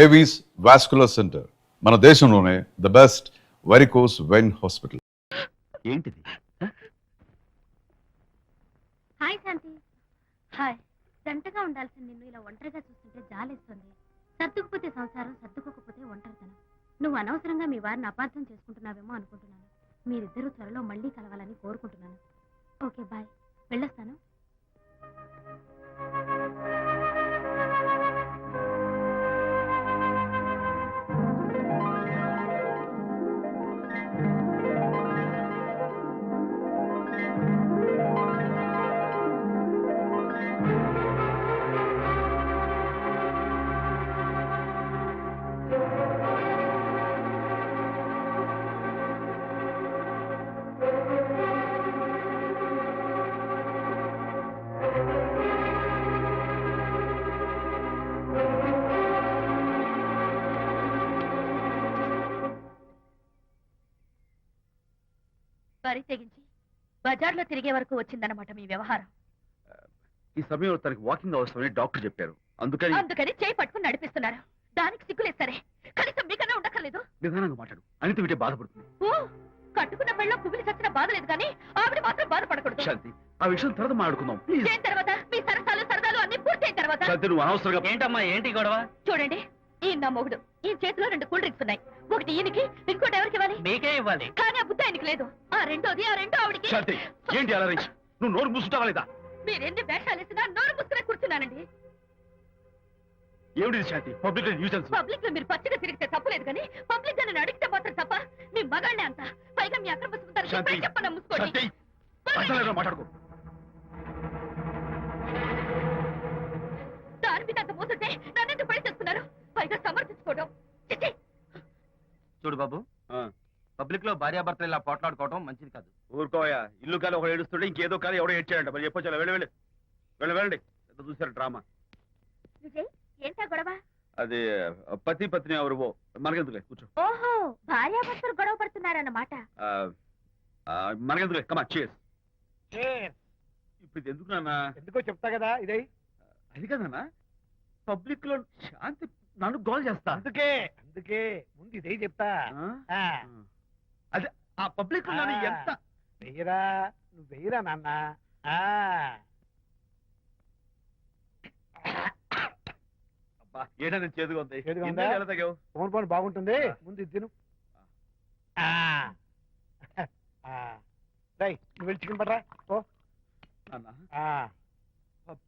Avis vascular centre, మన దేశంలోనే the best varicose vein hospital. ఏంటిది? హాయ్ శాంతి. హాయ్. జంటగా ఉండాల్సిన నిన్ను ఇలా ఒంటరిగా చూస్తుంటే జాలేస్తుంది. సర్దుకుపోతే సంసారం, సర్దుకోకపోతే ఒంటరితనం. నువ్వు అనవసరంగా మీ వారిని అపార్థం చేసుకుంటున్నావేమో అనుకుంటున్నాను. మీరిద్దరూ త్వరలో మళ్ళీ కలవాలని కోరుకుంటున్నాను. Okay, bye. వెళ్ళొస్తాను. వరి తెగించి బజార్లో తిరిగే వరకు వచ్చిందన్నమాట మీ వ్యవహారం. ఈ సమయంలో తనకి వాకింగ్ అవసరమని డాక్టర్ చెప్పారు. అందుకని చేయి పట్టుకుని నడిపిస్తున్నారు. దానికి సిగ్గులేదు సరే, కనీసం మీకన్నా ఉండక్కర్లేదు. నిదానంగా మాట్లాడు, అనిత వింటే బాధపడుతుంది. ఓ, కట్టుకున్న పెళ్ళ కుమిలి చచ్చిన బాధ లేదు కానీ ఆవిడ మాత్రం బాధపడకూడదు. శాంతి, ఆ విషయం తర్వాత మాట్లాడుకుందాం ప్లీజ్. చేయిన తర్వాత మీ సరసాలు సరదాలు అన్ని పూర్తయిన తర్వాత. శాంతి, నువ్వు అనవసరంగా. ఏంటమ్మా, ఏంటి గొడవ? చూడండి, ఈయన నా మొగుడు. ఈ చేతిలో 2 కూల్ డ్రింక్స్ ఉన్నాయి. ఒకటి ఈయనకి, ఇంకోటి ఎవరికి ఇవ్వాలి? మీకే ఇవ్వాలి. కానీ ఆ బుద్ధి ఆయనకి లేదు. ఆ రెండో ఆవిడికి. శాంతి, ఏంటి అలా రేంజ్? నువ్వు నోరు మూసుకుంటావా లేదా? మీరెన్ని వేషాలు వేసినా నోరు ముసుకునే కూర్చున్నానండి. ఏమిటి శాంతి? Public nuisance. పబ్లిక్ లో మీరు పచ్చిగా తిరిగితే తప్పలేదు కానీ పబ్లిక్ గా నన్ను అడిగితే మాత్రం తప్ప. మీ మగాళ్ళే అంత. పైగా మీ అక్రమ సుందరికి చెప్పన ముసుకోండి. మాట్లాడుకో. దాని మీద అంత మోసంటే నన్నెందుకు పడి చేస్తున్నారు? పైగా సమర్థించుకోవడం. చూడు బాబు, పబ్లిక్ లో భార్యాభర్తలు ఇలా పోట్లాడుకోవడం మంచిది కాదు. ఊరుకోయా, ఇల్లు కాలి ఒకడు ఏడుస్తుంటే ఇంకేదో కాలి ఎవడో ఏడ్చాడంట. మరి చెప్పొచ్చు. వెళ్ళండి. చూసారు డ్రామా. విజయ్, ఏంటా గొడవ? అది పతి పత్ని ఎవరు మనకెందుకులే, కూర్చో. ఓహో, భార్యాభర్తలు గొడవ పడుతున్నారన్నమాట. మనకెందుకులే, కమా చేస్. ఇప్పుడు ఇది ఎందుకు నాన్న? ఎందుకో చెప్తా కదా. ఇదే అది కదన్నా, పబ్లిక్ లో శాంతి నన్ను గోల్ చేస్తా. అందుకే ముందు ఇదే చెప్తా. అదే ఆ పబ్లిక్ లో ఎంత వెయ్యరా, నువ్వు వెయ్యరా నాన్న. ఏదైనా చేదుగా ఉంది. చేదుగా ఉందా? ఎలా తగ్గావు? ఫోన్ ఫోన్ బాగుంటుంది. ముందు ఇది తిను. నువ్వు వెళ్ళి చికెన్ పడరా. ఓ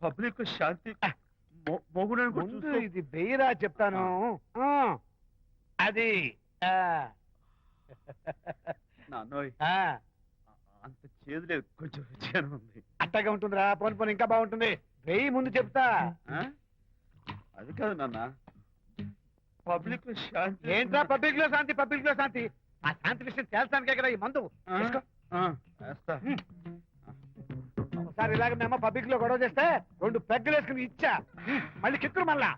పబ్లిక్ శాంతి ముందు ఇది వెయ్యరా చెప్తాను. అది నాన్నోయ్, అంత చేదు లేదు, కొంచెం రుచిగానే ఉంది. అట్టగా ఉంటుందిరా. పోను పోను ఇంకా బాగుంటుంది. వెయ్యి ముందు చెప్తా. అది కాదు నాన్న, పబ్లిక్ లో శాంతి. ఏంట్రా పబ్లిక్ లో శాంతి? పబ్లిక్ లో శాంతి? ఆ శాంతి విషయం తేల్చడానికే కదా ఈ మందు. ఒకసారి ఇలాగ మేము పబ్లిక్ లో గొడవ చేస్తే 2 పెగ్గలు వేసుకుని ఇచ్చా. మళ్ళీ కిక్కురు మళ్ళా.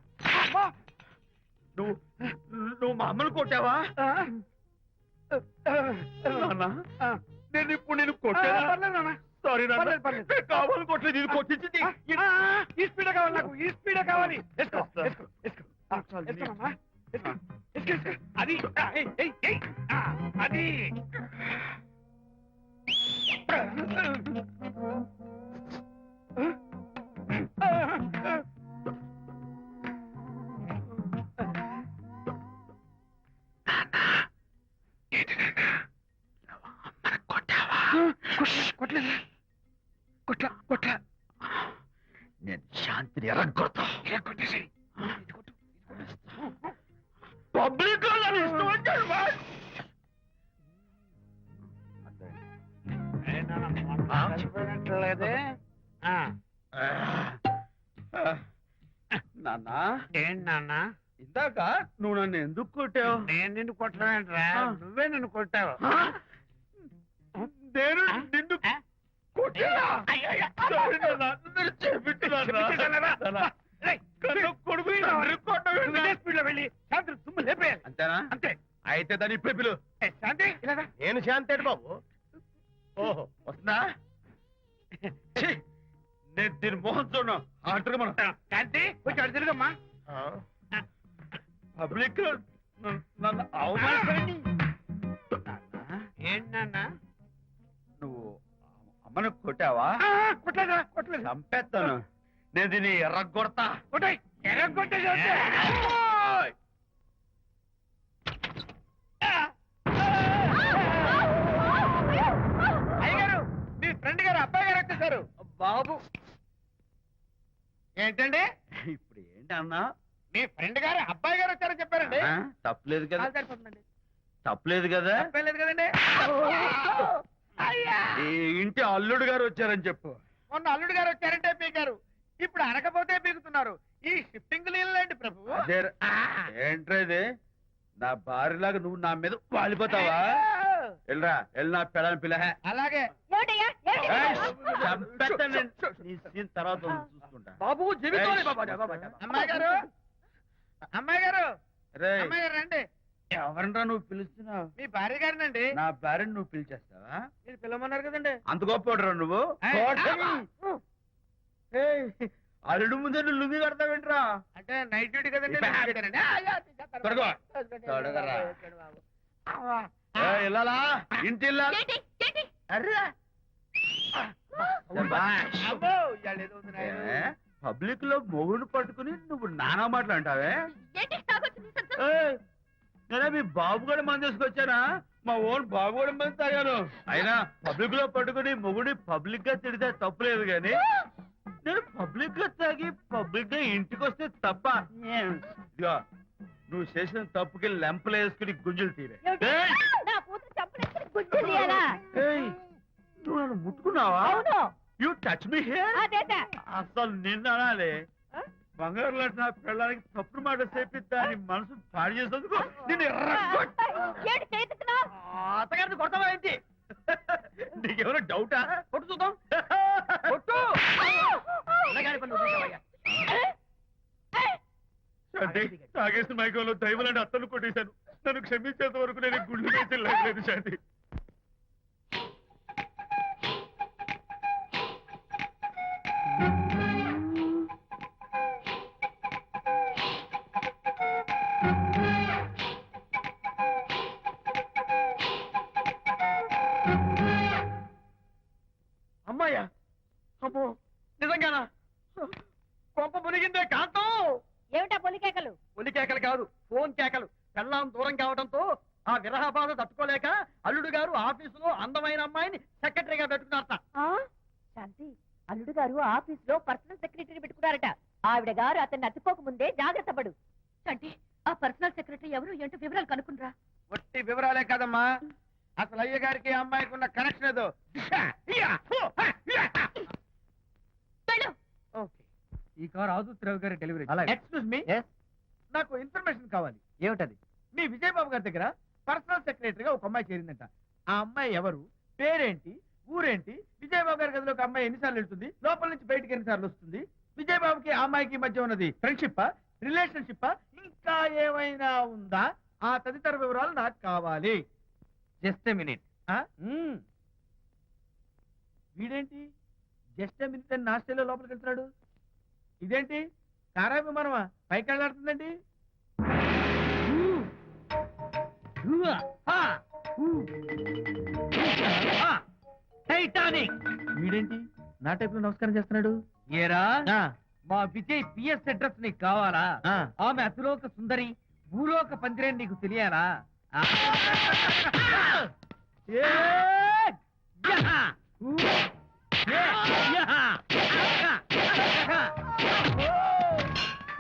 నువ్వు మా అమ్మను కొట్టావా? నేను ఇప్పుడు నేను కొట్టాను. సారీ కావాలి, కొట్టలేదు. ఇది కొట్టించింది. ఈ స్పీడ్ కావాలి నాకు, ఈ స్పీడ్ కావాలి. అది అది కొట్ల నేను శాంతిని ఎరగొడతా. కొట్టేసి పబ్లిక్ లేదే. నాన్న, ఏంటి నాన్న? ఇందాక నువ్వు నన్ను ఎందుకు కొట్టావు? నేను నిన్ను కొట్టలేంట్రా, నువ్వే నన్ను కొట్టావు. నేను నిన్ను కొట్టానా? అంతేనా? అంతే. అయితే దాని ఇప్పుడే పిలు. శాంతి, నేను శాంతి బాబు. ఓహో, వస్తుందా? నేను దీని మోహన్ చూడను. ఆటగా మనం శాంతి కొంచెం అడు తిరుగమ్మా. పబ్లిక్ నన్ను అవమానపడి ఏంటన్నా నువ్వు అమ్మను కొట్టావా? కొట్టలేదా? కొట్టలేదు. చంపేస్తాను నేను దీన్ని ఎర్రగొడతా. కొట్టాయి. ఎర్రగొట్టేసి వస్తే. అయ్యగారు, మీ ఫ్రెండ్ గారు అబ్బాయి గారు వచ్చేసారు. బాబు ఏంటండి? ఇప్పుడు ఏంటి అన్నా? మీ ఫ్రెండ్ గారు అబ్బాయి గారు వచ్చారని చెప్పారండి. తప్పలేదు కదా? సరిపోతుందండి. తప్పలేదు కదా? తప్పలేదు కదండి. అయ్యా, ఈ ఇంటి అల్లుడు గారు వచ్చారని చెప్పు. మొన్న అల్లుడు గారు వచ్చారంటే పీకారు, ఇప్పుడు అనకపోతే పీకుతున్నారు. ఈ షిఫ్టింగ్ నీళ్ళండి ప్రభు. అదే ఏంట్రేది? నా భార్యలాగా నువ్వు నా మీద వాలిపోతావా? వెళ్ళరా, వెళ్ళి నా పెళ్ళని పిల్ల. అలాగే. తర్వాత చూసుకుంటా. బాబు జీవితంలో అమ్మాయి గారు, అమ్మాయి గారు, రేయ్, అమ్మాయి గారు రండి. ఎవరినరా నువ్వు పిలుస్తున్నావు? మీ భార్య గారినండి. నా భార్యను నువ్వు పిలిచేస్తావా? మీరు పిలవమన్నారు కదండి. అంత గొప్పరా నువ్వు? ఏయ్, అల్లుడు ముందే నువ్వు లుంగి కడతావేంట్రా? అంటే నైట్ డ్యూటీ కదండి. త్వరగా. త్వరగా. ఇల్లాలా, ఇంటి ఇల్లాలా? అర్రా. శభాష్. పబ్లిక్ లో మొగుడు పట్టుకుని నువ్వు నానా మాటలు అంటావే? ఏయ్, నేనే మీ బాబు కూడా మంది తీసుకొచ్చానా? మా ఓన్ బాబు కూడా మంది తాగాను. అయినా పబ్లిక్ లో పట్టుకుని మొగుడి పబ్లిక్ గా తిడితే తప్పులేదు గాని నేను పబ్లిక్ గా తాగి పబ్లిక్ గా ఇంటికి వస్తే తప్ప. ఇదిగో, నువ్వు చేసిన తప్పుకి లెంపలు వేసుకుని గుంజులు తీరే. ఏయ్, ఏయ్, నువ్వు నన్ను ముట్టుకున్నావా? You touch me here. అసలు నిన్న అనాలి. బంగారు లాంటి నా పిల్లలకి తప్పుడు మాట చెప్పి దాని మనసు పాడు చేసేందుకు నేను అత్తగారిని కొడతావా ఏంటి? నీకేమైనా డౌటా? కొట్టు చూద్దాం. కొట్టు. తాగేసిన మైకంలో దైవలాంటి అత్తను కొట్టేశాను. నన్ను క్షమించేంత వరకు నేను గుళ్ళు వేసి లేదు శాంతి. అమ్మాయ్యా, అమ్మో, నిజంగానా? కొంప మునిగిందే కాంతం. ఏమిటా పొలికేకలు? ఒలి కేకలు కాదు, ఫోన్ కేకలు. పెళ్ళాం దూరం కావడంతో ఆ విరహ బాధ తట్టుకోలేక అల్లుడు గారు ఆఫీసులో అందమైన అమ్మాయిని సెక్రటరీగా పెట్టుకున్నారట. శాంతి, అల్లుడు గారు ఆఫీస్ లో పర్సనల్ సెక్రటరీ పెట్టుకున్నారట. ఆవిడ గారు అతన్ని అతుక్కోక ముందే జాగ్రత్త పడు. అంటే ఆ పర్సనల్ సెక్రటరీ ఎవరు ఏంటో వివరాలు కనుక్కునరా? ఒట్టి వివరాలే కదమ్మా, అసలు అయ్య గారికి అమ్మాయికి ఉన్న కనెక్షన్ ఏదో. ఈ కార్ ఆదుత్రావు గారి డెలివరీ. ఎక్స్క్యూజ్ మీ, నాకు ఇన్ఫర్మేషన్ కావాలి. ఏమిటది? మీ విజయబాబు గారి దగ్గర పర్సనల్ సెక్రటరీగా ఒక అమ్మాయి చేరిందంట. ఆ అమ్మాయి ఎవరు, పేరేంటి, ఊరేంటి, విజయబాబు గారి గదిలో ఒక అమ్మాయి ఎన్నిసార్లు వెళ్తుంది, లోపల నుంచి బయటికి ఎన్నిసార్లు వస్తుంది, విజయబాబుకి ఆ అమ్మాయికి మధ్య ఉన్నది ఫ్రెండ్షిప్, రిలేషన్షిప్, ఇంకా ఏమైనా ఉందా? ఆ తదితర వివరాలు నాకు కావాలి. Just a minute. వీడేంటి జస్ట్ ఎ మినిట్ అని నాస్టేలో లోపలికి వెళ్తున్నాడు? ఇదేంటి కారా విమానమా పైకి వెళ్ళాడుతుందండి? టైటానిక్. వీడేంటి నా టైప్ లో నమస్కారం చేస్తున్నాడు? ఏరా, మా విజయ్ పిఎస్ అడ్రస్ నీకు కావాలా? ఆమె అతిలోక సుందరి, భూలోక పందిరే నీకు తెలియాలా?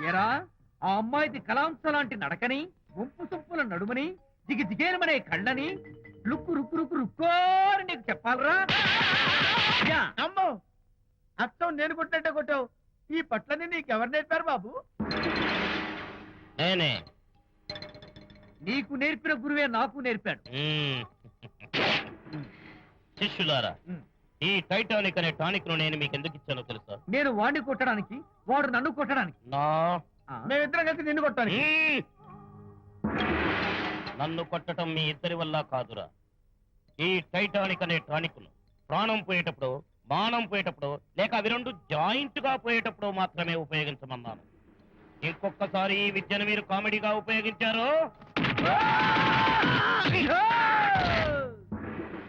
ఏరా, ఆ అమ్మాయిది కలాంస లాంటి నడకని, ముంపు సొంపుల నడుమని, దిగి దిగేనమనే కళ్ళని, లుక్కు రుక్కు రుక్కు రుక్కోని నీకు చెప్పాలరా? అమ్మో, అత్తం నేను కొట్టినట్టే కొట్టావు. ఈ పట్లని నీకెవరు నేర్పారు బాబు? నేనే. నీకు నేర్పిన గురువే నాకు నేర్పాడు. శిష్యులారా, ఈ టైటానిక్ అనే టానిక్ ను నేను మీకు ఎందుకు ఇచ్చానో తెలుసా? నేను వాడిని కొట్టడానికి, వాడు నన్ను కొట్టడానికి. మేమిద్దరం కలిసి నిన్ను కొట్టాలి. నన్ను కొట్టడం మీ ఇద్దరి వల్ల కాదురా. ఈ టైటానిక్ అనే టానిక్ ను ప్రాణం పోయేటప్పుడు, మానం పోయేటప్పుడు, లేక అవి రెండు జాయింట్ గా పోయేటప్పుడు మాత్రమే ఉపయోగించమన్నాను. ఇంకొకసారి ఈ విద్యను మీరు కామెడీగా ఉపయోగించారు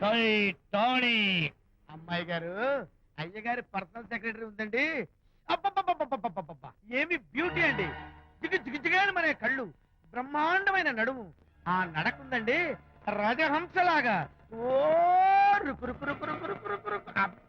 టైటానిక్. అమ్మాయి గారు అయ్యగారి పర్సనల్ సెక్రటరీ ఉందండి. అబ్బబ్బబ్బబ్బబ్బబ్బబ్బబ్బ! ఏమి బ్యూటీ అండి. జిగుజిగుజిగాని మనే కళ్ళు, బ్రహ్మాండమైన నడుము, ఆ నడకుందండి రాజహంసలాగా. ఓ రుకు రుకు రుకు రుకు రుకు రుకు రుకు. అబ్బా!